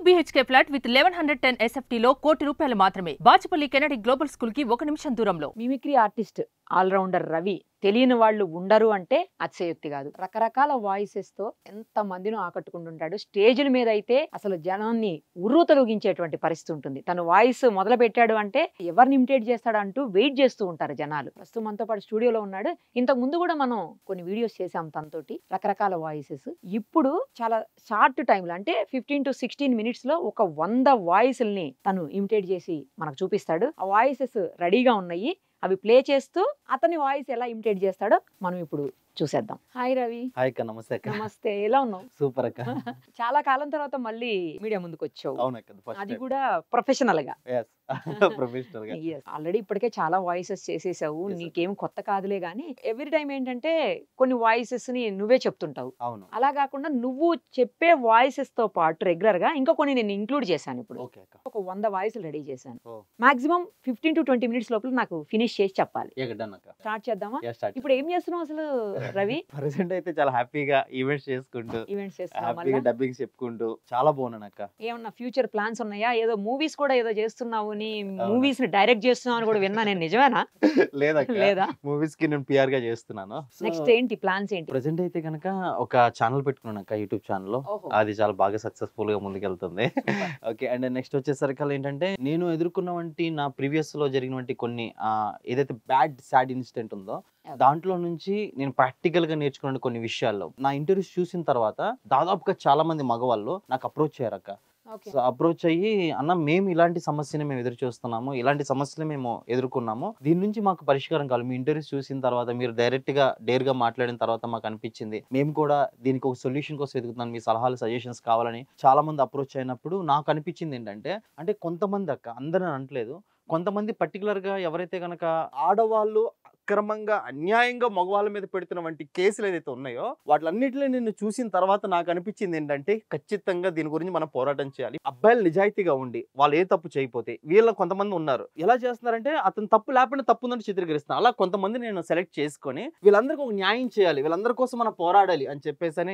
BHK flat with 1110 SFT లో ₹1,00,00,000 మాత్రమే. Bachupally Kennedy global school కి 1 నిమిషం దూరంలో. మిమిక్రీ ఆర్టిస్ట్ ఆల్రౌండర్ రవి తెలియని వాళ్ళు ఉండరు అంటే అతిశయోక్తి కాదు. రకరకాల వాయిసెస్ తో ఎంత మందిని ఆకట్టుకుంటుంటాడు. స్టేజ్ల మీద అయితే అసలు జనాన్ని ఉర్రూతలూగించేటువంటి పరిస్థితి ఉంటుంది. తను వాయిస్ మొదలు పెట్టాడు అంటే ఎవరిని ఇమిటేట్ చేస్తాడు అంటూ వెయిట్ చేస్తూ ఉంటారు జనాలు. ప్రస్తుతం మనతో పాటు స్టూడియోలో ఉన్నాడు. ఇంతకు ముందు కూడా మనం కొన్ని వీడియోస్ చేసాం తనతోటి, రకరకాల వాయిసెస్. ఇప్పుడు చాలా షార్ట్ టైంలో అంటే 15 to 16 minutes లో ఒక 100 వాయిస్ల్ని తను ఇమిటేట్ చేసి మనకు చూపిస్తాడు. ఆ వాయిసెస్ రెడీగా ఉన్నాయి. అవి ప్లే చేస్తూ అతని వాయిస్ ఎలా ఇమిటేట్ చేస్తాడో మనం ఇప్పుడు చూసేద్దాం. హాయ్ రవి. హాయ్ అక్క, నమస్తే అక్క. నమస్తే, ఎలా ఉన్నావు? సూపర్ అక్క. చాలా కాలం తర్వాత మళ్ళీ మీడియా ముందుకు వచ్చావు. అవునక్క, అది కూడా ప్రొఫెషనల్ గా. ప్రొఫెషనల్ గా. ఆల్రెడీ ఇప్పటికే చాలా వాయిసెస్ చేసేసావు, నీకేం కొత్త కాదులే గానీ ఎవ్రీ టైం ఏంటంటే కొన్ని వాయిసెస్ ని నువ్వే చెప్తుంటావు. అవును. అలా కాకుండా నువ్వు చెప్పే వాయిసెస్ తో పాటు రెగ్యులర్ గా ఇంకా కొన్ని నేను ఇంక్లూడ్ చేశాను. ఇప్పుడు ఒక 100 వాయిస్లు రెడీ చేశాను. మాక్సిమం 15 to 20 minutes లోపల నాకు ఫినిష్ చేసి చెప్పాలి. స్టార్ట్ చేద్దామా? ఇప్పుడు ఏం చేస్తున్నావు అసలు రవి? ప్రెసెంట్ అయితే చాలా హ్యాపీగా ఈవెంట్స్ చేసుకుంటూ, హ్యాపీగా డబ్బింగ్స్ చెప్పుకుంటూ చాలా బాగున్నాను అక్క. ఏమన్నా ఫ్యూచర్ ప్లాన్స్ ఉన్నాయా? ఏదో మూవీస్ కూడా ఏదో చేస్తున్నావు, నీ మూవీస్ ని డైరెక్ట్ చేస్తున్నావు అని కూడా విన్నా నేను. నిజమేనా? లేదా మూవీస్ కి నేను పిఆర్ గా చేస్తున్నాను. నెక్స్ట్ ఏంటి ప్లాన్స్ ఏంటి? ప్రెసెంట్ అయితే కనుక ఒక ఛానల్ పెట్టుకున్నాను అక్క, యూట్యూబ్ ఛానల్. అది చాలా బాగా సక్సెస్ఫుల్ గా ముందుకెళ్తుంది. ఓకే. అండ్ నెక్స్ట్ వచ్చేసరికి ఏంటంటే నేను ఎదుర్కొన్నటువంటి నా ప్రీవియస్ లో జరిగినటువంటి కొన్ని ఏదైతే బ్యాడ్ సాడ్ ఇన్సిడెంట్ ఉందో దాంట్లో నుంచి నేను ప్రాక్టికల్ గా నేర్చుకున్న కొన్ని విషయాల్లో నా ఇంటర్వ్యూస్ చూసిన తర్వాత దాదాపుగా చాలా మంది మగవాళ్ళు నాకు అప్రోచ్ అయ్యారక్క. సో అప్రోచ్ అయ్యి, అన్న మేము ఇలాంటి సమస్యని మేము ఎదురు చూస్తున్నాము, ఇలాంటి సమస్యలు మేము ఎదుర్కొన్నాము, దీని నుంచి మాకు పరిష్కారం కావాలి. మీ ఇంటర్వ్యూస్ చూసిన తర్వాత మీరు డైరెక్ట్ గా డేర్ గా మాట్లాడిన తర్వాత మాకు అనిపించింది మేము కూడా దీనికి ఒక సొల్యూషన్ కోసం ఎదుగుతున్నాను, మీ సలహాలు సజెషన్స్ కావాలని చాలా మంది అప్రోచ్ అయినప్పుడు నాకు అనిపించింది ఏంటంటే, అంటే కొంతమంది అక్క, అందరని అనట్లేదు, కొంతమంది పర్టికులర్ గా ఎవరైతే కనుక ఆడవాళ్ళు అక్రమంగా అన్యాయంగా మగవాళ్ళ మీద పెడుతున్న వంటి కేసులు ఏదైతే ఉన్నాయో వాటిలన్నిటిలో నిన్ను చూసిన తర్వాత నాకు అనిపించింది ఏంటంటే, ఖచ్చితంగా దీని గురించి మనం పోరాటం చేయాలి. అబ్బాయిలు నిజాయితీగా ఉండి వాళ్ళు ఏ తప్పు చేయకపోతే, వీళ్ళ కొంతమంది ఉన్నారు ఎలా చేస్తున్నారంటే అతను తప్పు లేకుండా తప్పు ఉందని చిత్రీకరిస్తున్నారు. అలా కొంతమంది నేను సెలెక్ట్ చేసుకొని వీళ్ళందరికీ ఒక న్యాయం చేయాలి, వీళ్ళందరి కోసం మనం పోరాడాలి అని చెప్పేసి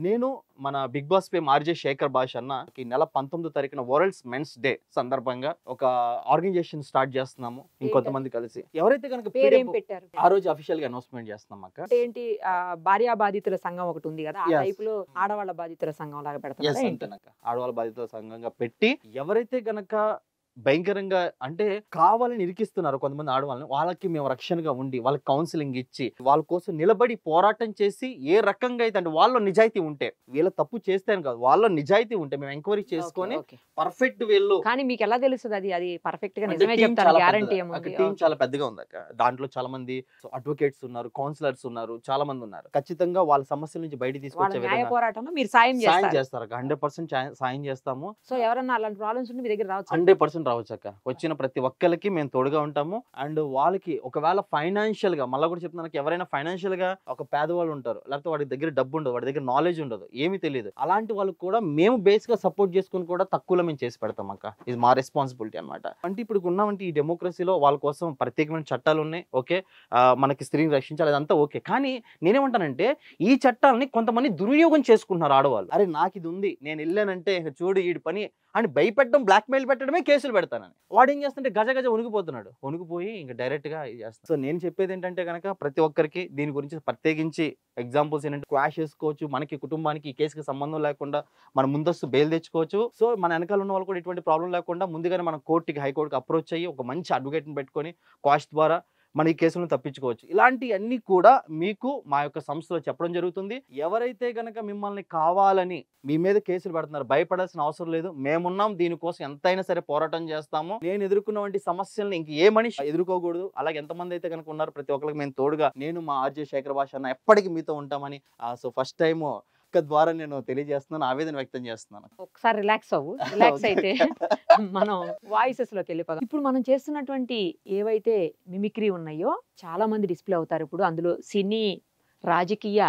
నేను మన Bigg Boss fame RJ Shekar భాష అన్న ఈ నెల 19వ తారీఖున వరల్డ్స్ మెన్స్ డే సందర్భంగా ఒక ఆర్గనైజేషన్ స్టార్ట్ చేస్తున్నాము ఇంకొంతమంది కలిసి. ఎవరైతే కనుక ఆ రోజు అఫీషియల్ గా అనౌన్స్మెంట్ చేస్తున్నాం అక్క. ఏంటి, భార్యా బాధితుల సంఘం ఒకటి ఉంది కదా, ఆ టైప్ లో ఆడవాళ్ళ బాధితుల సంఘం లాగా పెడతారు. ఆడవాళ్ళ బాధితుల సంఘంగా పెట్టి ఎవరైతే గనక భయంకరంగా అంటే కావాలని ఇరికిస్తున్నారు కొంతమంది ఆడవాళ్ళని, వాళ్ళకి మేము రక్షణగా ఉండి వాళ్ళకి కౌన్సిలింగ్ ఇచ్చి వాళ్ళ కోసం నిలబడి పోరాటం చేసి ఏ రకంగా అయితే అంటే వాళ్ళ నిజాయితీ ఉంటే, వీళ్ళ తప్పు చేస్తే కాదు వాళ్ళ నిజాయితీ ఉంటే మేము ఎంక్వైరీ చేసుకొని పర్ఫెక్ట్ వీళ్ళు. కానీ మీకు ఎలా తెలుస్తుంది అది పర్ఫెక్ట్ గా నిజమే చెప్తారు? గ్యారంటీ ఏముంది? టీం చాలా పెద్దగా ఉంది అక్క. దాంట్లో చాలా మంది అడ్వకేట్స్ ఉన్నారు, కౌన్సిలర్స్ ఉన్నారు, చాలా మంది ఉన్నారు. ఖచ్చితంగా వాళ్ళ సమస్యల నుంచి బయట తీసుకొచ్చే విధంగా పోరాటంలో మీరు సాయం చేస్తారు. 100% సాయం చేస్తాము. సో ఎవరన్నా అలాంటి ప్రాబ్లమ్స్ ఉంటే మీ దగ్గర రావచ్చు, 100% రావచ్చు అక్క. వచ్చిన ప్రతి ఒక్కరికి మేము తోడుగా ఉంటాము. అండ్ వాళ్ళకి ఒకవేళ ఫైనాన్షియల్ గా, మళ్ళీ కూడా చెప్తున్నాను, ఎవరైనా ఫైనాన్షియల్ గా ఒక పేదవాళ్ళు ఉంటారు, లేకపోతే వాడి దగ్గర డబ్బు ఉండదు, వాడి దగ్గర నాలెడ్జ్ ఉండదు, ఏమీ తెలియదు, అలాంటి వాళ్ళకి కూడా మేము బేస్ గా సపోర్ట్ చేసుకుని కూడా తక్కువలో మేము చేసి పెడతాం అక్క. ఇది మా రెస్పాన్సిబిలిటీ అనమాట. అంటే ఇప్పుడు ఉన్నామంటే ఈ డెమోక్రసీలో వాళ్ళ కోసం ప్రత్యేకమైన చట్టాలు ఉన్నాయి. ఓకే, మనకి స్త్రీని రక్షించాలి, అదంతా ఓకే. కానీ నేనేమంటానంటే ఈ చట్టాలని కొంతమంది దుర్వినియోగం చేసుకుంటున్నారు ఆడవాళ్ళు. అరే నాకు ఇది ఉంది, నేను వెళ్ళానంటే చూడు ఈ పని అని భయపెట్టడం, బ్లాక్మెయిల్ పెట్టడమే కేసులు పెడతానని. వాడు ఏం చేస్తుంటే గజ ఉనిగిపోతున్నాడు, ఉనిగిపోయి ఇంకా డైరెక్ట్ గా చేస్తాను. సో నేను చెప్పేది ఏంటంటే కనుక ప్రతి ఒక్కరికి దీని గురించి ప్రత్యేకించి ఎగ్జాంపుల్స్ ఏంటంటే క్వాష్ చేసుకోవచ్చు, మనకి కుటుంబానికి ఈ కేసుకి సంబంధం లేకుండా మనం ముందస్తు బెయిల్ తెచ్చుకోవచ్చు. సో మన వెనకాల ఉన్న వాళ్ళు కూడా ఎటువంటి ప్రాబ్లం లేకుండా ముందుగానే మనం కోర్టుకి, హైకోర్టుకి అప్రోచ్ అయ్యి ఒక మంచి అడ్వకేట్ని పెట్టుకొని క్వాష్ ద్వారా మన ఈ కేసులను తప్పించుకోవచ్చు. ఇలాంటివన్నీ కూడా మీకు మా యొక్క సంస్థలో చెప్పడం జరుగుతుంది. ఎవరైతే గనక మిమ్మల్ని కావాలని మీ మీద కేసులు పెడుతున్నారు, భయపడాల్సిన అవసరం లేదు. మేమున్నాం, దీనికోసం ఎంతైనా సరే పోరాటం చేస్తాము. నేను ఎదుర్కొన్నటువంటి సమస్యలను ఇంక ఏ మనిషి ఎదుర్కోకూడదు. అలాగే ఎంతమంది అయితే కనుక ఉన్నారు ప్రతి ఒక్కరికి మేము తోడుగా, నేను మా ఆర్జే శేఖర్ భాష అన్న ఎప్పటికీ మీతో ఉంటామని సో ఫస్ట్ టైం ద్వారా నేను తెలియజేస్తున్నాను, ఆవేదన వ్యక్తం చేస్తున్నాను. ఒకసారి రిలాక్స్ అవ్వు. రిలాక్స్ అయితే మనం వాయిసెస్ లోకి వెళ్ళిపోదాం. ఇప్పుడు మనం చేస్తున్నటువంటి ఏవైతే మిమిక్రీ ఉన్నాయో చాలా మంది డిస్ప్లే అవుతారు ఇప్పుడు. అందులో సినీ, రాజకీయ,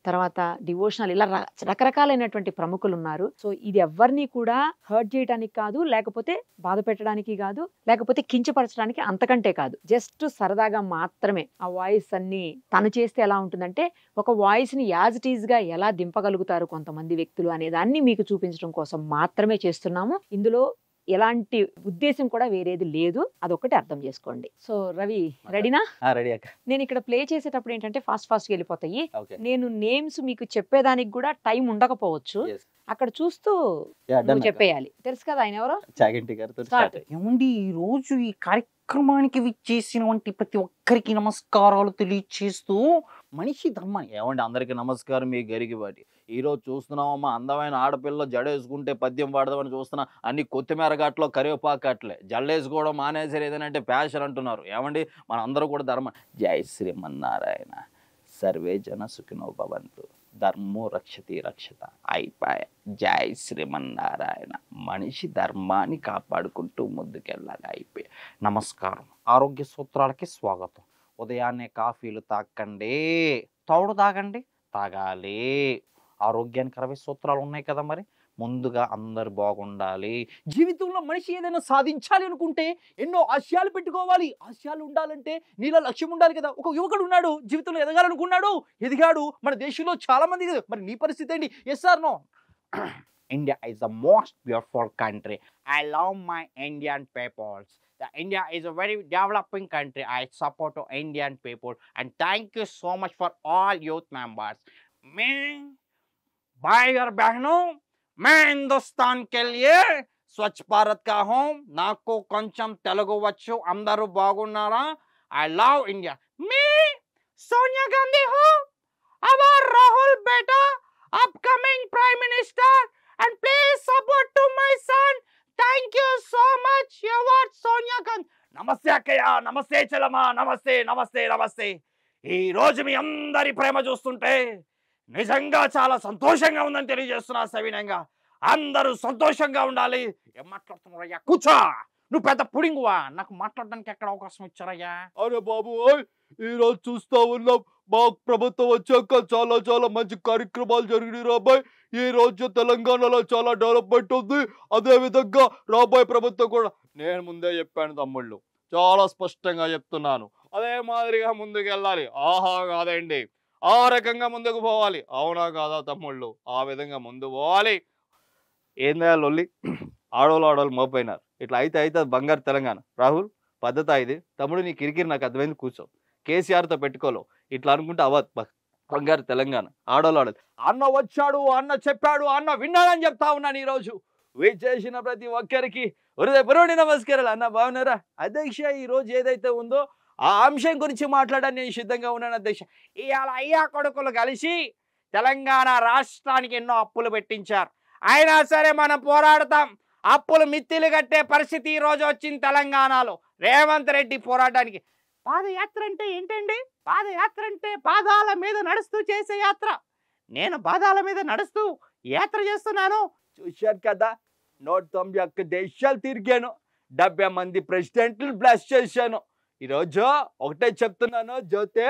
తర్వాత డివోషనల్, ఇలా రకరకాలైనటువంటి ప్రముఖులు ఉన్నారు. సో ఇది ఎవరిని కూడా హర్ట్ చేయడానికి కాదు, లేకపోతే బాధ పెట్టడానికి కాదు, లేకపోతే కించపరచడానికి అంతకంటే కాదు. జస్ట్ సరదాగా మాత్రమే ఆ వాయిస్ అన్ని తను చేస్తే ఎలా ఉంటుందంటే ఒక వాయిస్ ని యాజ్ ఇట్ ఈజ్ గా ఎలా దింపగలుగుతారు కొంతమంది వ్యక్తులు అనే దాన్ని మీకు చూపించడం కోసం మాత్రమే చేస్తున్నాము. ఇందులో ఎలాంటి ఉద్దేశం కూడా వేరేది లేదు, అదొక్కటి అర్థం చేసుకోండి. సో రవి రెడీనా? రెడీ అక్క. నేను ఇక్కడ ప్లే చేసేటప్పుడు ఏంటంటే ఫాస్ట్ గా వెళ్ళిపోతాయి. నేను నేమ్స్ మీకు చెప్పేదానికి కూడా టైం ఉండకపోవచ్చు, అక్కడ చూస్తూ నువ్వు చెప్పేయాలి. తెలుసు కదా ఆయన ఎవరో? చాగంటి గారితో స్టార్ట్. ఏమండి ఈ రోజు ఈ కార్యక్రమానికి విచ్చేసినటువంటి ప్రతి ఒక్కరికి నమస్కారాలు తెలియచేస్తూ మనిషి ధర్మాన్ని. ఏమండి అందరికి నమస్కారం, మీ గరికి బాటి. ఈ రోజు చూస్తున్నామమ్మా, అందమైన ఆడపిల్ల జడేసుకుంటే పద్యం పాడదామని చూస్తున్నా, అన్ని కొత్తిమీర ఘాట్లో కరివేపాకు అట్లే జల్లేసుకోవడం మానేసారు, ఏదైతే ఫ్యాషన్ అంటున్నారు. ఏమండి మన అందరూ కూడా ధర్మం. జై శ్రీమన్నారాయణ, సర్వే జన సుఖినో భవంతు, ధర్మో రక్షతి రక్షత, అయిపోయా. జై శ్రీమన్నారాయణ. మనిషి ధర్మాన్ని కాపాడుకుంటూ ముందుకెళ్ళాలి, అయిపోయా. నమస్కారం. ఆరోగ్య సూత్రాలకి స్వాగతం. ఉదయాన్నే కాఫీలు తాకండి, తౌడు తాగండి, తాగాలి. ఆరోగ్యానికి 60 సూత్రాలు ఉన్నాయి కదా, మరి ముందుగా అందరు బాగుండాలి. జీవితంలో మనిషి ఏదైనా సాధించాలి అనుకుంటే ఎన్నో ఆశయాలు పెట్టుకోవాలి. ఆశయాలు ఉండాలంటే నీలో లక్ష్యం ఉండాలి కదా. ఒక యువకుడు ఉన్నాడు, జీవితంలో ఎదగాలనుకున్నాడు, ఎదిగాడు. మన దేశంలో చాలా మంది, మరి నీ పరిస్థితి ఏంటి? Yes or no? India is the most beautiful country. I love my Indian peoples. India is a very developing country. I support to Indian people and thank you so much for all youth members. मैं भाई और बहनों, मैं हिंदुस्तान के लिए स्वच्छ भारत का हूँ. నాకు కొంచెం తెలుగు వచ్చు, అందరూ బాగున్నారా? I love India. मैं सोनिया गांधी हूँ, our Rahul beta, upcoming prime minister, and please support to my son. Thank you so much. You are Sonia Gandhi. నమస్తే అక్కయ్య, నమస్తే చెల్లమ్మ, నమస్తే నమస్తే నమస్తే. ఈ రోజు మీ అందరి ప్రేమ చూస్తుంటే నిజంగా చాలా సంతోషంగా ఉందని తెలియజేస్తున్నా. సవినంగా అందరూ సంతోషంగా ఉండాలి. ఏం మాట్లాడుతున్నారయ్యా? కూర్చో, నువ్వు పెద్ద పుడింగువా, నాకు మాట్లాడడానికి ఎక్కడ అవకాశం ఇచ్చారయ్యా? అరే బాబు, ఈ రోజు చూస్తా ఉన్నాం, మా ప్రభుత్వం వచ్చాక చాలా చాలా మంచి కార్యక్రమాలు జరిగినాయి రాబాయ్. ఈ రోజు తెలంగాణలో చాలా డెవలప్మెంట్ ఉంది. అదే విధంగా రాబోయే ప్రభుత్వం కూడా, నేను ముందే చెప్పాను తమ్ముళ్ళు, చాలా స్పష్టంగా చెప్తున్నాను, అదే మాదిరిగా ముందుకు వెళ్ళాలి. ఆహా కాదండి, ఆ రకంగా ముందుకు పోవాలి. అవునా కాదా తమ్ముళ్ళు? ఆ విధంగా ముందు పోవాలి. ఏందా లొల్లి? ఆడోళ్ళు మోపోయినారు. ఇట్లా అయితే బంగారు తెలంగాణ. రాహుల్ పద్ధత ఇది. తమ్ముడు నీ కిరికిరి నాకు అర్థమైంది, కూర్చో. కేసీఆర్తో పెట్టుకోలేవు, ఇట్లా అనుకుంటే అవత్ బంగారు తెలంగాణ. ఆడోళ్ళు అన్న వచ్చాడు, అన్న చెప్పాడు, అన్న విన్నాడని చెప్తా ఉన్నాను. ఈరోజు చేసిన ప్రతి ఒక్కరికి హృదయపూర్వక నమస్కారాలు. అన్న బాగున్నారా? అధ్యక్ష, ఈరోజు ఏదైతే ఉందో ఆ అంశం గురించి మాట్లాడడానికి నేను సిద్ధంగా ఉన్నాను అధ్యక్ష. ఇవాళ అయ్యా కొడుకులు కలిసి తెలంగాణ రాష్ట్రానికి ఎన్నో అప్పులు పెట్టించారు. అయినా సరే మనం పోరాడతాం. అప్పులు మిత్తిలు కట్టే పరిస్థితి ఈ రోజు వచ్చింది తెలంగాణలో. రేవంత్ రెడ్డి పోరాటానికి. పాదయాత్ర అంటే ఏంటండి? పాదయాత్ర అంటే పాదాల మీద నడుస్తూ చేసే యాత్ర. నేను పాదాల మీద నడుస్తూ యాత్ర చేస్తున్నాను. చూశాను కదా, 191 దేశాలు తిరిగాను, 70 మంది ప్రెసిడెంట్లు బ్లెస్ చేశాను. ఈరోజు ఒకటే చెప్తున్నాను, జ్యోతే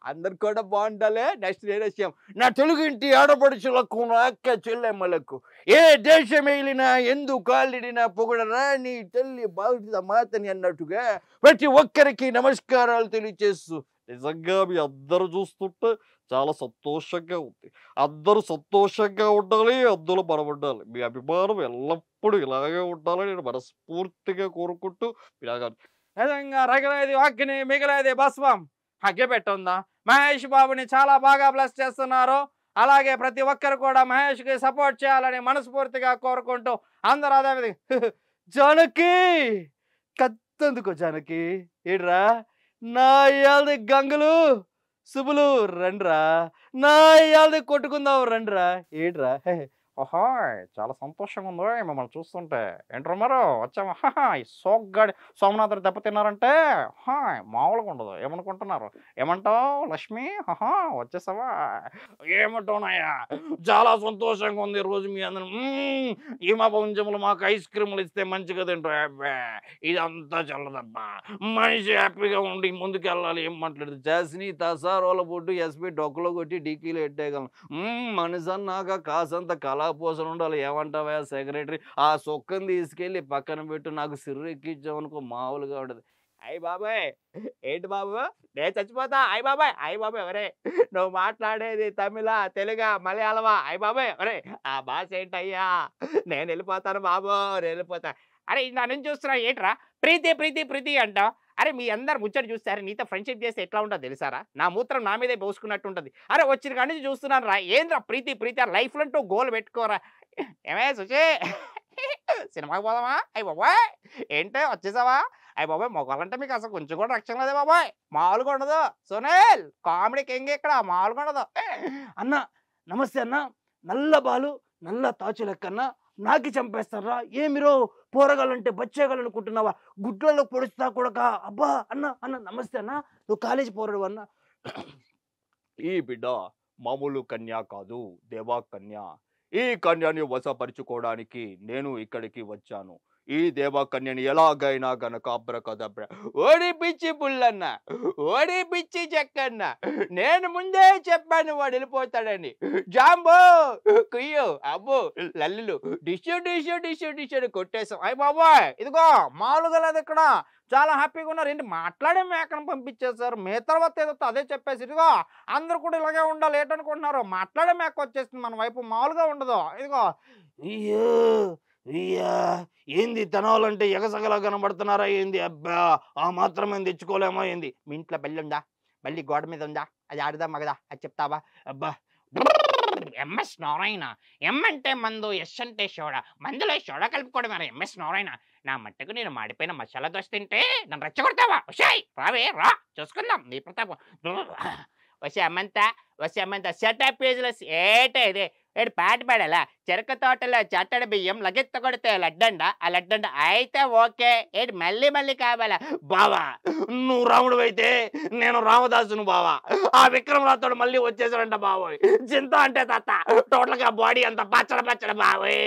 అందరు కూడా బాగుండాలి. నెక్స్ట్ విషయం, నా తెలుగు ఇంటి ఆడపడుచులకు, నా అక్క చెల్లెమ్మలకు, ఏ దేశం వెళ్ళినా ఎందుకు కాలిడినా పొగడరా నీ తల్లి బాధిత మాతని అన్నట్టుగా ప్రతి ఒక్కరికి నమస్కారాలు తెలియచేస్తూ, నిజంగా మీ అందరూ చూస్తుంటే చాలా సంతోషంగా ఉంది. అందరూ సంతోషంగా ఉండాలి, అందులో మనం ఉండాలి. మీ అభిమానం ఎల్లప్పుడూ ఇలాగే ఉండాలని నేను మనస్ఫూర్తిగా కోరుకుంటూ ఇలాగా నిజంగా రగిలేది అగ్ని, మిగిలేది భస్మం. అగ్గిపెట్టుందా? మహేష్ బాబుని చాలా బాగా బ్లెస్ చేస్తున్నారు. అలాగే ప్రతి ఒక్కరు కూడా మహేష్కి సపోర్ట్ చేయాలని మనస్ఫూర్తిగా కోరుకుంటూ అందరూ అదే విధంగా. జానకి కత్తందుకో జానకి, ఏడ్రా నా ఇయాల్ది గంగులు శుభులు రండ్రా, నా ఇయాల్ది కొట్టుకుందాం రండ్రా. ఏడ్రా ఓహో చాలా సంతోషంగా ఉందో మిమ్మల్ని చూస్తుంటే. ఏంటి రమారు వచ్చామా? ఈ సోగ్గాడి సోమనాథుడు దెబ్బతిన్నారంటే మామూలుగా ఉండదు. ఏమనుకుంటున్నారు? ఏమంటావు లక్ష్మి? వచ్చేసావా? ఏమంటావునాయా? చాలా సంతోషంగా ఉంది రోజు మీ అందరూ. ఈ మా పంచములు మాకు ఐస్ క్రీములు ఇస్తే మంచిగా తింటాం. అబ్బా ఇదంతా చల్లదబ్బా. మనిషి హ్యాపీగా ఉండి ముందుకెళ్ళాలి. ఏం మాట్లాడుతుంది? జాస్ని తసారోల బొడ్డు ఎస్పీ డొక్కలో కొట్టి డీకీలో ఎట్టేయగలను. మనిషి అన్నాక కాసంత కళాపోసలు ఉండాలి. ఏమంటావా సెక్రటరీ? ఆ సొక్కని తీసుకెళ్ళి పక్కన పెట్టు. నాకు సిర్రు ఎక్కించామనుకో మామూలుగా ఉండదు. అయ్య బాబాయ్ ఏంటి బాబు నేను చచ్చిపోతా. అయ్య బాబాయ్ ఎవరే నువ్వు మాట్లాడేది తమిళ తెలుగా మలయాళమా? అయ్య బాబాయ్ ఎవరే ఆ భాష ఏంటయ్యా? నేను వెళ్ళిపోతాను బాబు, నేను వెళ్ళిపోతా. అరే నా నుంచి చూస్తున్నా ఏంట్రా ప్రీతి ప్రీతి ప్రీతి అంటావు? అరే మీ అందరు ముచ్చట చూస్తారు. నీతో ఫ్రెండ్షిప్ చేస్తే ఎట్లా ఉంటుందో తెలుసారా? నా మూత్రం నా మీదే పోసుకున్నట్టు ఉంటుంది. అరే వచ్చిన కాడి నుంచి చూస్తున్నాను రా. ఏంద్రా ప్రీతి ప్రీతి లైఫ్లో అంటూ గోల్ పెట్టుకోరా. ఏమే సుచి సినిమాకి పోదామా? అయ్య బాబాయ్ ఏంటే వచ్చేసావా? అయ్య బాబాయ్ మొగాలంటే మీకు అసలు కొంచెం కూడా రక్షణ లేదే బాబాయ్. మామూలుగా ఉండదు. సునీల్ కామెడీ కింగ్ ఇక్కడ మామూలుగా ఉండదు. అన్న నమస్తే అన్న. నల్ల బాలు నల్ల తాచు లెక్కన్న నాకి చంపేస్తారా? ఏమిరో పోరగాలంటే బచ్చేగాలనుకుంటున్నావా? గుడ్లలో పొడుస్తా కొడక. అబ్బా అన్న అన్న నమస్తే అన్న. నువ్వు కాలేజీ పోరాడు అన్న. ఈ బిడ్డ మామూలు కన్య కాదు, దేవా కన్య. ఈ కన్యని వశపరుచుకోవడానికి నేను ఇక్కడికి వచ్చాను. ఈ దేవకన్యని ఎలాగైనా గనక అబ్రకదబ్ర ఓడి పిచ్చి పుల్లన్న, ఓడి పిచ్చి చెక్కన్న, నేను ముందే చెప్పాను వాడు వెళ్ళిపోతాడని. జాంబో కుయ్యో అబ్బో లల్లులు డిష్యూ డిష్యూ డిష్యూ డిష్యూ కొట్టేసాం. అయ్య బాబాయ్ ఇదిగో మామూలుగా లేదు ఇక్కడ. చాలా హ్యాపీగా ఉన్నారు. ఏంటి మాట్లాడే మేకను పంపించేశారు. మే తర్వాత ఏదో అదే చెప్పేసి ఇదిగో అందరూ కూడా ఇలాగే ఉండాలి. ఏంటనుకుంటున్నారు? మాట్లాడే మేక వచ్చేస్తుంది మన వైపు, మామూలుగా ఉండదు. ఇదిగో అయ్యో అయ్యా ఏంది తనవాలంటే ఎగసగలా కనబడుతున్నారా ఏంది? అబ్బా ఆ మాత్రమే తెచ్చుకోలేమా ఏంది? మీ ఇంట్లో బల్లి ఉందా? బల్లి గోడ మీద ఉందా? అది ఆడుదా మగదా? అది చెప్తావా? అబ్బా ఎంఎస్ నారాయణ. ఎం అంటే మందు, ఎస్ అంటే సోడ. మందులో సోడ కలుపుకోవడం మరి ఎంఎస్ నారాయణ. నా మట్టుకు నేను మాడిపోయిన మసాలా దోశ తింటే నన్ను రెచ్చగొడతావా? వచ్చాయి రావే రా చూసుకుందాం నీ ప్రతాపం. వచ్చే అమ్మంతా సెటప్ పేజ్లెస్ ఏటే ఇదే ఏడు పాట పాడాలా? చెరక తోటలో చట్టడి బియ్యం లగెత్త కొడితే లడ్డండ, ఆ లడ్డండ అయితే ఓకే. ఏడు మళ్ళీ మళ్ళీ కావాలా? బావా నువ్వు రాముడు అయితే నేను రామదాసును బావా. ఆ విక్రమ్ రాతోడు మళ్ళీ వచ్చేసాడంట బావోయ్. చింత అంటే తాత టోటల్ గా బాడీ అంతా పచ్చడ బావోయ్.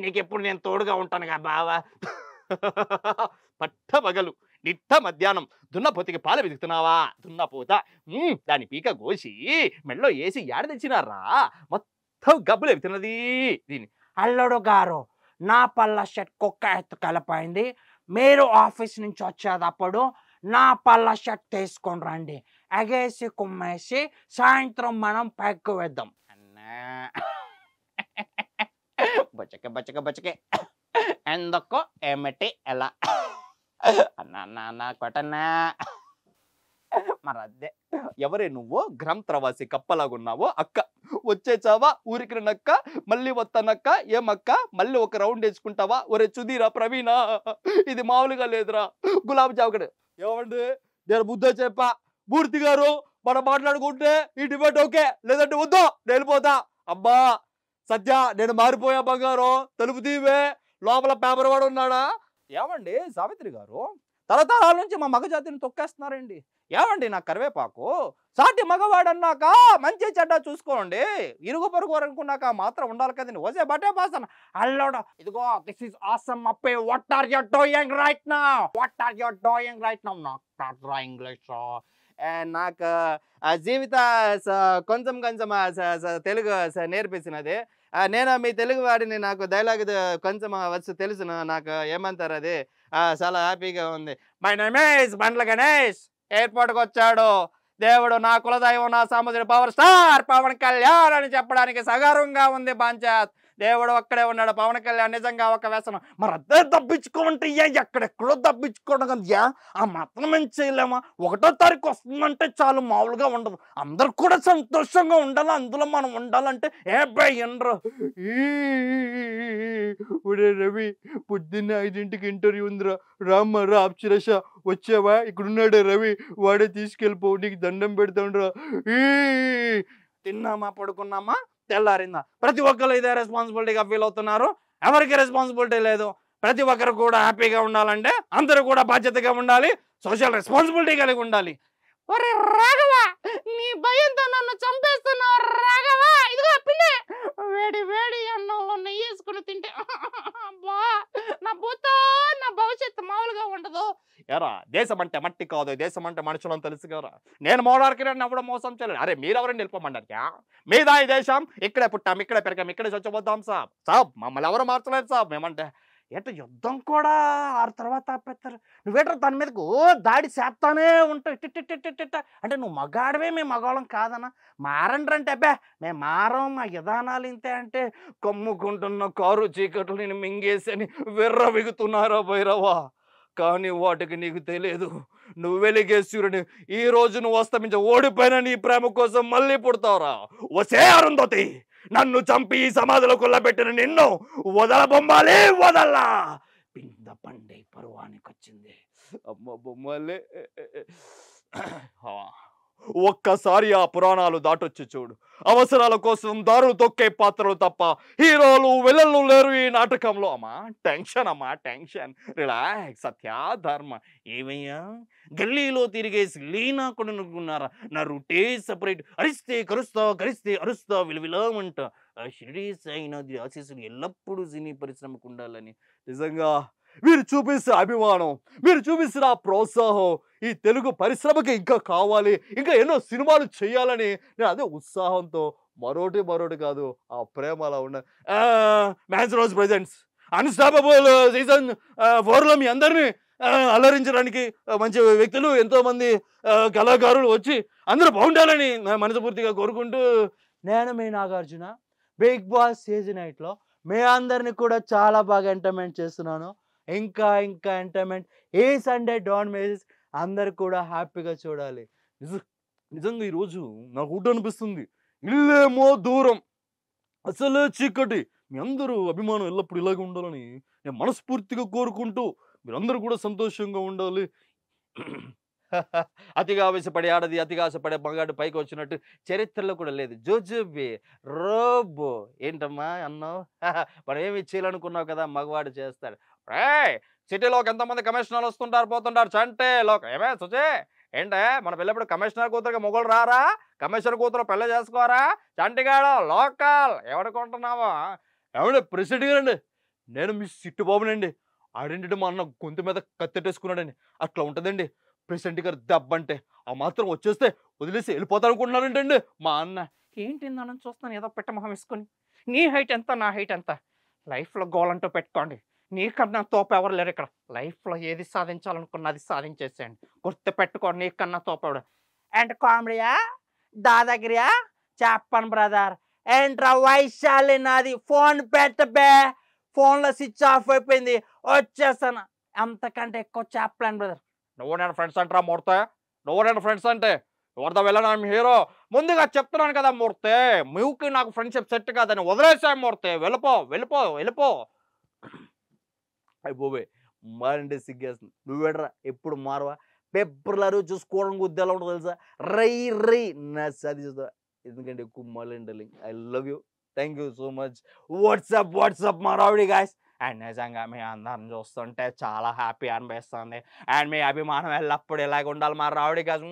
నీకు ఎప్పుడు నేను తోడుగా ఉంటానుగా బావా. పట్టబగలు నిట్ట మధ్యాహ్నం దున్నపోతికి పాలు వెతుకుతున్నావా? దున్నపోత దాని పీక కోసి మెళ్ళో వేసి ఏడ తెచ్చినారా? మొత్తం గబ్బులు ఎత్తున్నది దీని. అల్లుడు గారు నా పళ్ళ షర్ట్ కుక్క ఎత్తు కలిపోయింది. మీరు ఆఫీస్ నుంచి వచ్చేటప్పుడు నా పళ్ళ షర్ట్ తీసుకొని రండి. ఎగేసి కుమ్మేసి సాయంత్రం మనం పైకి వేద్దాం. అన్నా బచ్చకే ఎందుకో ఏమిటి ఎలా అన్నా కొట్టన్నా. మరి అదే ఎవరే నువ్వు గ్రంథ్రవాసి కప్పలాగున్నావో అక్క వచ్చేచావా ఊరికి నక్క మళ్ళీ వస్తానక్క. ఏమక్క మళ్ళీ ఒక రౌండ్ వేసుకుంటావా? ఒరే చుదీరా ప్రవీణ ఇది మామూలుగా లేదురా. గులాబ్ జాముకడు ఏమండి నేను బుద్ధ చెప్పా మూర్తి గారు మనం మాట్లాడుకుంటే ఈ డిబేట్ ఓకే, లేదంటే వద్దు నేను వెళ్ళిపోతా. అబ్బా సత్య నేను మారిపోయా బంగారం. తలుపు తీవే లోపల పేపర్ వాడు ఉన్నాడా? ఏమండి సావిత్రి గారు తరతరాల నుంచి మా మగజాతిని తొక్కేస్తున్నారండి. ఏమండి నా కరివేపాకు సాటి మగవాడన్నాక మంచి చెడ్డ చూసుకోండి. ఇరుగు పొరుగు అనుకున్నాక మాత్రం ఉండాలి కదండి. వసే బట్టే పాసన అల్లోడ ఇదిగో this is awesome appe. What are you doing right now? What are you doing right now? నాకు ఇంగ్లీష్ నాకు జీవిత కొంచెం తెలుగు నేర్పించినది. నేను మీ తెలుగు వాడిని. నాకు డైలాగ్ కొంచెం వచ్చు తెలుసు. నాకు ఏమంటారు అది చాలా హ్యాపీగా ఉంది. My name is Bandla Ganesh. ఎయిర్పోర్ట్కి వచ్చాడు దేవుడు. నా కులదైవం నా సముద్ర పవర్ స్టార్ పవన్ కళ్యాణ్ అని చెప్పడానికి సగర్వంగా ఉంది పంచాయత్. దేవుడు ఒక్కడే ఉన్నాడు. పవన్ కళ్యాణ్ నిజంగా ఒక వ్యసనం. మరి అదే తప్పించుకోమంటే ఎక్కడెక్కడో తప్పించుకోవడం కదా. ఆ మాత్రం ఏం చేయలేమా? 1వ తారీఖు వస్తుందంటే చాలు మామూలుగా ఉండదు. అందరు కూడా సంతోషంగా ఉండాలి. అందులో మనం ఉండాలంటే ఏ భయండ్రు. ఒరే రవి పొద్దున్న 5ంటికి ఇంటర్వ్యూ ఉందిరా. రామ్మ రా అప్సరస వచ్చావా? ఇక్కడున్నాడే రవి వాడే తీసుకెళ్ళిపో. నీకు దండం పెడతాండ్రా. తిన్నామా పడుకున్నామా తెల్లారిందా? ప్రతి ఒక్కరు ఇదే రెస్పాన్సిబిలిటీగా ఫీల్ అవుతున్నారు. ఎవరికి రెస్పాన్సిబిలిటీ లేదు. ప్రతి ఒక్కరు కూడా హ్యాపీగా ఉండాలంటే అందరూ కూడా బాధ్యతగా ఉండాలి, సోషల్ రెస్పాన్సిబిలిటీ కలిగి ఉండాలి. ఒరే రాఘవ, నీ భయంతో నన్ను చంపేస్తున్నావు రాఘవ. ఇదిగో పిండి, వేడి వేడి అన్నంలో నెయ్యి వేసుకుని తింటే బా, నా భూత నా భవిష్యత్తు మామూలుగా ఉండదు. ఎరా, దేశం అంటే మట్టి కాదు, దేశం అంటే మనుషులని తెలుసు కదా. నేను మోడార్కి నవ్వడం మోసం చేయలేదు. అరే మీరెవరండి వెళ్ళిపోమన్నారుగా? మీదా ఈ దేశం, ఇక్కడే పుట్టాం, ఇక్కడే పెరిగాం, ఇక్కడే చచ్చిపోతాం సాబ్. సాబ్ మమ్మల్ని ఎవరు మార్చలేదు సాబ్. మేమంటే ఏంటో యుద్ధం కూడా ఆ తర్వాత ఆపేస్తారు. నువ్వేంటో దాని మీదకు దాడి చేస్తానే ఉంటావు. అంటే నువ్వు మగాడివే, మేము మగవాళ్ళం కాదన్నా. మారండ్రి అంటే అబ్బా మేము మారం, మా విధానాలు ఇంతే అంటే కమ్ముకుంటున్న కారు చీకట్లు నేను మింగేసి అని విర్రవిగుతున్నారా భైరవా. కానీ వాటికి నీకు తెలియదు, నువ్వు వెలిగే సూర్యుని ఈ రోజు నువ్వు అస్తమించ ఓడిపోయిన నీ ప్రేమ కోసం మళ్ళీ పుడతావురా. వసే అరుంధతి, నన్ను చంపి ఈ సమాధిలో కొల్లబెట్టిన నిన్ను వదల బొమ్మాలి, వదల్లా. పింద పండే పరువానికి వచ్చింది. అమ్మ బొమ్మలే. ఒక్కసారి ఆ పురాణాలు దాటొచ్చి చూడు. అవసరాల కోసం దారులు తొక్కే పాత్రలు తప్ప హీరోలు విలన్లు లేరు ఈ నాటకంలో. అమ్మా టెన్షన్, అమ్మా టెన్షన్. రిలాక్స్. సత్య ధర్మ ఏమయ్యా, గల్లీలో తిరిగేసి లీనా కూడా అనుకున్నారా? నా రూటే సపరేట్. అరిస్తే కరుస్తా, కరిస్తే అరుస్తా, విలువిలమంట. ఆ షిరిడి సాయినాథుడి ఆశీస్సులు ఎల్లప్పుడూ సినీ పరిశ్రమకు ఉండాలని. నిజంగా మీరు చూపిస్తే అభిమానం, మీరు చూపిస్తున్న ఆ ప్రోత్సాహం ఈ తెలుగు పరిశ్రమకి ఇంకా కావాలి, ఇంకా ఎన్నో సినిమాలు చేయాలని నేను అదే ఉత్సాహంతో, మరోటి కాదు, ఆ ప్రేమ అలా ఉన్న మ్యాన్స్ రోజ్ ప్రెజెంట్స్ అన్స్టాపబుల్ సీజన్ 4లో మీ అందరినీ అలరించడానికి మంచి వ్యక్తులు, ఎంతోమంది కళాకారులు వచ్చి అందరూ బాగుండాలని మనస్ఫూర్తిగా కోరుకుంటూ, నేను మీ నాగార్జున బిగ్ బాస్ సీజన్ 8లో మీ అందరినీ కూడా చాలా బాగా ఎంటర్టైన్మెంట్ చేస్తున్నాను. ఇంకా ఎంటర్టైన్మెంట్ ఏ సండే డాన్ మేజెస్ అందరు కూడా హ్యాపీగా చూడాలి. నిజంగా ఈరోజు నాకు ఊట అనిపిస్తుంది. ఇల్లేమో దూరం, అసలే చీకటి. మీ అందరూ అభిమానం ఎల్లప్పుడు ఇలాగే ఉండాలని నేను మనస్ఫూర్తిగా కోరుకుంటూ, మీరందరూ కూడా సంతోషంగా ఉండాలి. అతిగా ఆవేశపడే ఆడది, అతిగా ఆశపడే మగాడు పైకి వచ్చినట్టు చరిత్రలో కూడా లేదు. జోజోబి రోబో ఏంటమ్మా అన్నావు? మనం ఏమి చేయాలనుకున్నావు కదా, మగవాడు చేస్తాడు. సిటీలోకి ఎంతమంది కమిషనర్లు వస్తుంటారు పోతుంటారు. చంటే ఏమే సుచే ఏంటే, మన పిల్లప్పుడు కమిషనర్ కూతురుగా మొగలు రారా? కమిషనర్ కూతురు పెళ్ళి చేసుకోరా? చంటిగాడు లోకల్ ఎవడుకుంటున్నావా? ఎవడు ప్రెసిడెంట్ అండి, నేను మీ సిట్టుబాబునండి. ఆడేంటి మా అన్న గొంతు మీద కత్తెట్టేసుకున్నాడండి. అట్లా ఉంటుందండి ప్రెసిడెంట్ గారు దెబ్బ అంటే. ఆ మాత్రం వచ్చేస్తే వదిలేసి వెళ్ళిపోతాను అనుకుంటున్నారంటండి మా అన్న. ఏంటి నన్ను చూస్తాను ఏదో పెట్టమొహం వేసుకొని. నీ హైట్ ఎంత, నా హైట్ ఎంత? లైఫ్లో గోల్ అంటూ పెట్టుకోండి. నీకన్నా తోపు ఎవరు లేరు ఇక్కడ. లైఫ్లో ఏది సాధించాలనుకున్న అది సాధించేసేయండి. గుర్తు పెట్టుకోండి, నీకన్నా తోపేవాడు. అండ్ కామెడీయా దాదాగిరియా చెప్పను బ్రదర్. ఏంట్రా వైశాలి నాది ఫోన్ పెట్టబే, ఫోన్లో స్విచ్ ఆఫ్ అయిపోయింది, వచ్చేస్తాను. అంతకంటే ఎక్కువ చెప్పలేను బ్రదర్. నువ్వు నేను ఫ్రెండ్స్ అంటారా మూర్తే? నువ్వు నేను ఫ్రెండ్స్ అంటే ఎవరితో వెళ్ళను హీరో. ముందుగా చెప్తున్నాను కదా మూర్తే, మీకు నాకు ఫ్రెండ్షిప్ సెట్ కాదని వదిలేసాయి మూర్తే. వెళ్ళిపో. అయిపోవే మారంటే సిగ్గేస్తుంది. నువ్వేడరా ఎప్పుడు మారవా? పేపర్లు చూసుకోవడం గుద్ది ఎలా ఉంటుంది తెలుసా? రై నా సది చూస్తా. ఎందుకంటే ఎక్కువ మాలండి. I love you, thank you so much. WhatsApp మా రావుడి గాయస్. అండ్ నిజంగా మీ అందరిని చూస్తుంటే చాలా హ్యాపీ అనిపిస్తుంది. అండ్ మీ అభిమానం ఎల్లప్పుడు ఇలాగ ఉండాలి మా రావుడి గాయస్.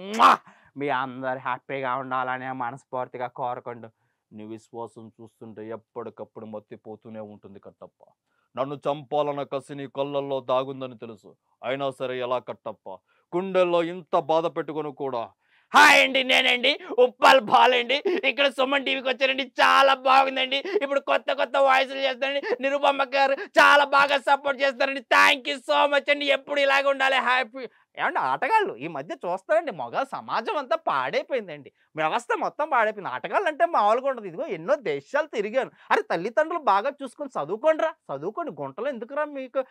మీ అందరు హ్యాపీగా ఉండాలని మనస్ఫూర్తిగా కోరుకుంటూ, నీ విశ్వాసం చూస్తుంటే ఎప్పటికప్పుడు మత్తిపోతూనే ఉంటుంది కట్టప్ప. నన్ను చంపాలన్న కసి నీ కళ్ళల్లో దాగుందని తెలుసు, అయినా సరే ఎలా కట్టప్ప గుండెల్లో ఇంత బాధ పెట్టుకొని కూడా. హాయ్ అండి, నేనండి ఉప్పల్ బాలండి. ఇక్కడ సుమన్ టీవీకి వచ్చారండి, చాలా బాగుందండి. ఇప్పుడు కొత్త వాయిస్లు చేస్తారండి. నిరుపమ్మ గారు చాలా బాగా సపోర్ట్ చేస్తారండి. థ్యాంక్ యూ సో మచ్ అండి. ఎప్పుడు ఇలాగ ఉండాలి హ్యాపీ. ఏమంటే ఆటగాళ్ళు ఈ మధ్య చూస్తారండి, మగ సమాజం అంతా పాడైపోయిందండి, వ్యవస్థ మొత్తం పాడైపోయింది. ఆటగాళ్ళు అంటే మామూలుగా ఉండదు. ఇదిగో ఎన్నో దేశాలు తిరిగాను. అరే తల్లిదండ్రులు బాగా చూసుకొని చదువుకోండి, గుంటలు ఎందుకురా మీకు?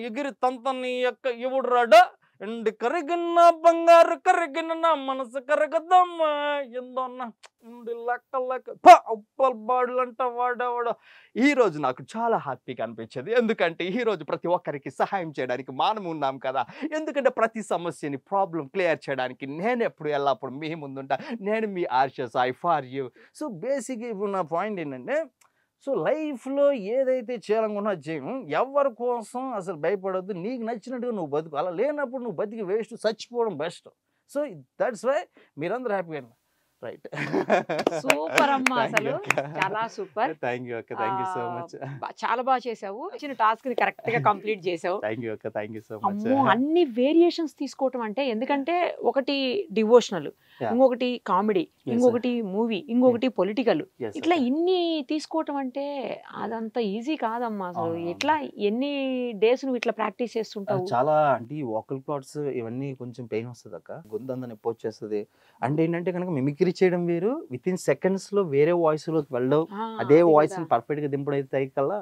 ఎగిరి తంతని యొక్క ఇవుడు రాడు ఎండి కరిగిన బంగారు కరిగిన నా మనసు కరగదమ్మా ఎందన్నా ఉండి లెక్క లెక్క ఉప్పల్ బాడులంట వాడవాడు. ఈ రోజు నాకు చాలా హ్యాపీగా అనిపించేది, ఎందుకంటే ఈ రోజు ప్రతి ఒక్కరికి సహాయం చేయడానికి మనం ఉన్నాం కదా. ఎందుకంటే ప్రతి సమస్యని ప్రాబ్లం క్లియర్ చేయడానికి నేను ఎప్పుడు ఎల్లప్పుడు మీ ముందుంటా. నేను మీ ఆర్ష సాయి ఫార్ యూ. సో బేసిక్గా ఇప్పుడు నా పాయింట్ ఏంటంటే, సో లైఫ్లో ఏదైతే చేయాలనుకున్నా చేయము, ఎవరి కోసం అసలు భయపడొద్దు. నీకు నచ్చినట్టుగా నువ్వు బతుకు, అలా లేనప్పుడు నువ్వు బతికి వేస్ట్, చచ్చిపోవడం బెస్ట్. సో దట్స్ వై మీరందరూ హ్యాపీగా రైట్. సూపర్ అమ్మా, అసలు చాలా సూపర్. థ్యాంక్ యూ అక్క, థ్యాంక్ యూ సో మచ్. చాలా బాగా చేసావు, ఇచ్చిన టాస్క్ ని కరెక్ట్ గా కంప్లీట్ చేసావు. థ్యాంక్ యూ అక్క, థ్యాంక్ యూ సో మచ్. అమ్మో, అన్ని వేరియేషన్స్ తీసుకోవటం అంటే, ఎందుకంటే ఒకటి డివోషనల్, ఇంకొకటి కామెడీ, ఇంకొకటి మూవీ, ఇంకొకటి పొలిటికల్, ఇట్లా ఇన్ని తీసుకోవటం అంటే అదంత ఈజీ కాదమ్మా. అసలు ఎట్లా ఎన్ని డేస్ నువ్వు ఇట్లా ప్రాక్టీస్ చేస్తుంటావు? చాలా అంటే ఈ వోకల్ కార్డ్స్ ఇవన్నీ కొంచెం పెయిన్ వస్తుంది అక్క, గొంతంతా నొప్పి వచ్చేస్తుంది. అంటే ఏంటంటే కనుక మిమిక్రీ చేయడం వేరు, విత్ ఇన్ సెకండ్స్ లో వేరే వాయిస్ లోకి వెళ్ళడం, అదే వాయిస్ పర్ఫెక్ట్ గా దింపడైతే కల్లా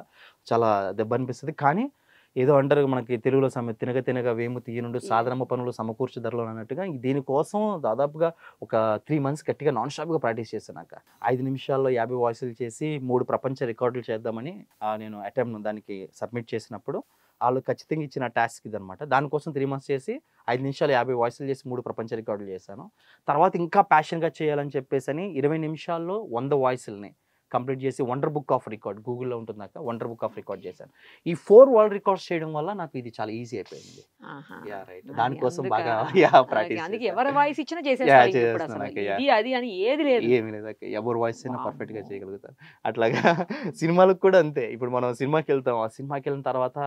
చాలా దెబ్బ అనిపిస్తుంది. కానీ ఏదో అంటారు మనకి తెలుగులో తినగ తినగ వేము తీయనుండు సాధారణ పనులు సమకూర్చు ధరలో అన్నట్టుగా, దీనికోసం దాదాపుగా ఒక 3 months గట్టిగా నాన్ స్టాప్ గా ప్రాక్టీస్ చేశాను. 5 నిమిషాల్లో 50 వాయిస్లు చేసి 3 ప్రపంచ రికార్డులు చేద్దామని నేను అటెంప్ట్ దానికి సబ్మిట్ చేసినప్పుడు వాళ్ళు ఖచ్చితంగా ఇచ్చిన టాస్క్ ఇది అనమాట. దానికోసం 3 months చేసి 5 నిమిషాలు 50 వాయిస్లు చేసి 3 ప్రపంచ రికార్డులు చేశాను. తర్వాత ఇంకా ప్యాషన్గా చేయాలని చెప్పేసి 20 నిమిషాల్లో 100 వాయిస్లని కంప్లీట్ చేసి వండర్ బుక్ ఆఫ్ రికార్డ్, గూగుల్లో ఉంటుందాక వండర్ బుక్ ఆఫ్ రికార్డ్ చేశాను. ఈ 4 వరల్డ్ రికార్డ్స్ చేయడం వల్ల నాకు ఇది చాలా ఈజీ అయిపోయింది. దానికోసం బాగా ప్రాక్టీస్. అందుకే ఎవరి వాయిస్ ఇచ్చినా చేసేస్తారు, ఇది అది అని ఏది లేదు, ఏమి లేదు అక్క, ఎవరి వాయిస్ అయినా పర్ఫెక్ట్ గా చేయగలుగుతారు. అట్లాగా సినిమాలకు కూడా అంతే. ఇప్పుడు మనం సినిమాకి వెళ్తాం, ఆ సినిమాకి వెళ్ళిన తర్వాత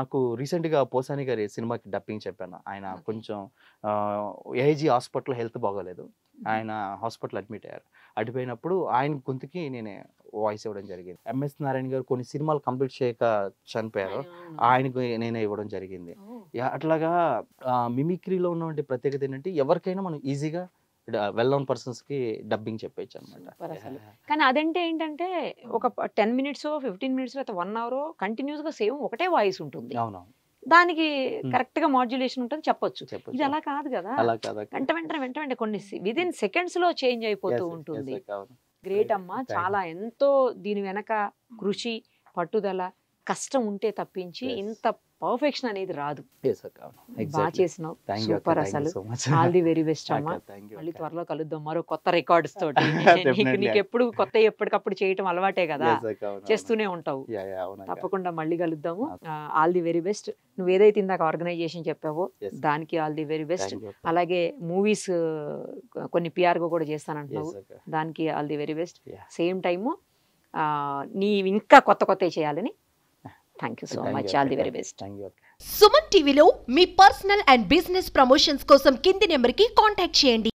నాకు రీసెంట్ గా పోసాని గారి సినిమాకి డబ్బింగ్ చెప్పాను. ఆయన కొంచెం ఏజీ హాస్పిటల్ హెల్త్ బాగోలేదు, ఆయన హాస్పిటల్ అడ్మిట్ అయ్యారు. అడిపోయినప్పుడు ఆయన గొంతుకి నేనే వాయిస్ ఇవ్వడం జరిగింది. ఎంఎస్ నారాయణ గారు కొన్ని సినిమాలు కంప్లీట్ చేయక చనిపోయారు, ఆయనకు నేనే ఇవ్వడం జరిగింది. అట్లాగా మిమిక్రీలో ఉన్నటువంటి ప్రత్యేకత ఏంటంటే ఎవరికైనా మనం ఈజీగా వెల్ నోన్ పర్సన్స్ కి డబ్బింగ్ చెప్పేయచ్చు అనమాట. కానీ అదంటే ఏంటంటే ఒక 10 minutes 15 minutes 1 hour కంటిన్యూస్ గా సేమ్ ఒకటే వాయిస్ ఉంటుంది. అవునవును, దానికి కరెక్ట్ గా మాడ్యులేషన్ ఉంటుంది చెప్పొచ్చు. ఇది అలా కాదు కదా, అలా కాదు, వెంట వెంటనే కొన్ని విదిన్ సెకండ్స్ లో చేంజ్ అయిపోతూ ఉంటుంది. గ్రేట్ అమ్మా, చాలా ఎంతో దీని వెనక కృషి, పట్టుదల, కష్టం ఉంటే తప్పించి ఇంత పర్ఫెక్షన్ అనేది రాదు. బాగా చేసినావు, సూపర్. అసలు ఆల్ ది వెరీ బెస్ట్ అమ్మా. మళ్ళీ త్వరలో కలుద్దాం మరో కొత్త రికార్డ్స్ తోటి. నీకు ఎప్పుడు కొత్త ఎప్పటికప్పుడు చేయటం అలవాటే కదా, చేస్తూనే ఉంటావు. తప్పకుండా మళ్ళీ కలుద్దాము. All the very best. నువ్వు ఏదైతే ఇందాక ఆర్గనైజేషన్ చెప్పావో దానికి ఆల్ ది వెరీ బెస్ట్. అలాగే మూవీస్ కొన్ని పిఆర్ గా కూడా చేస్తానంటున్నావు, దానికి all the very best. Same time నీ ఇంకా కొత్త చేయాలని. Thank you so much, all the very best. Suman టీవీలో మీ పర్సనల్ అండ్ బిజినెస్ ప్రమోషన్స్ కోసం కింది నెంబర్కి కాంటాక్ట్ చేయండి.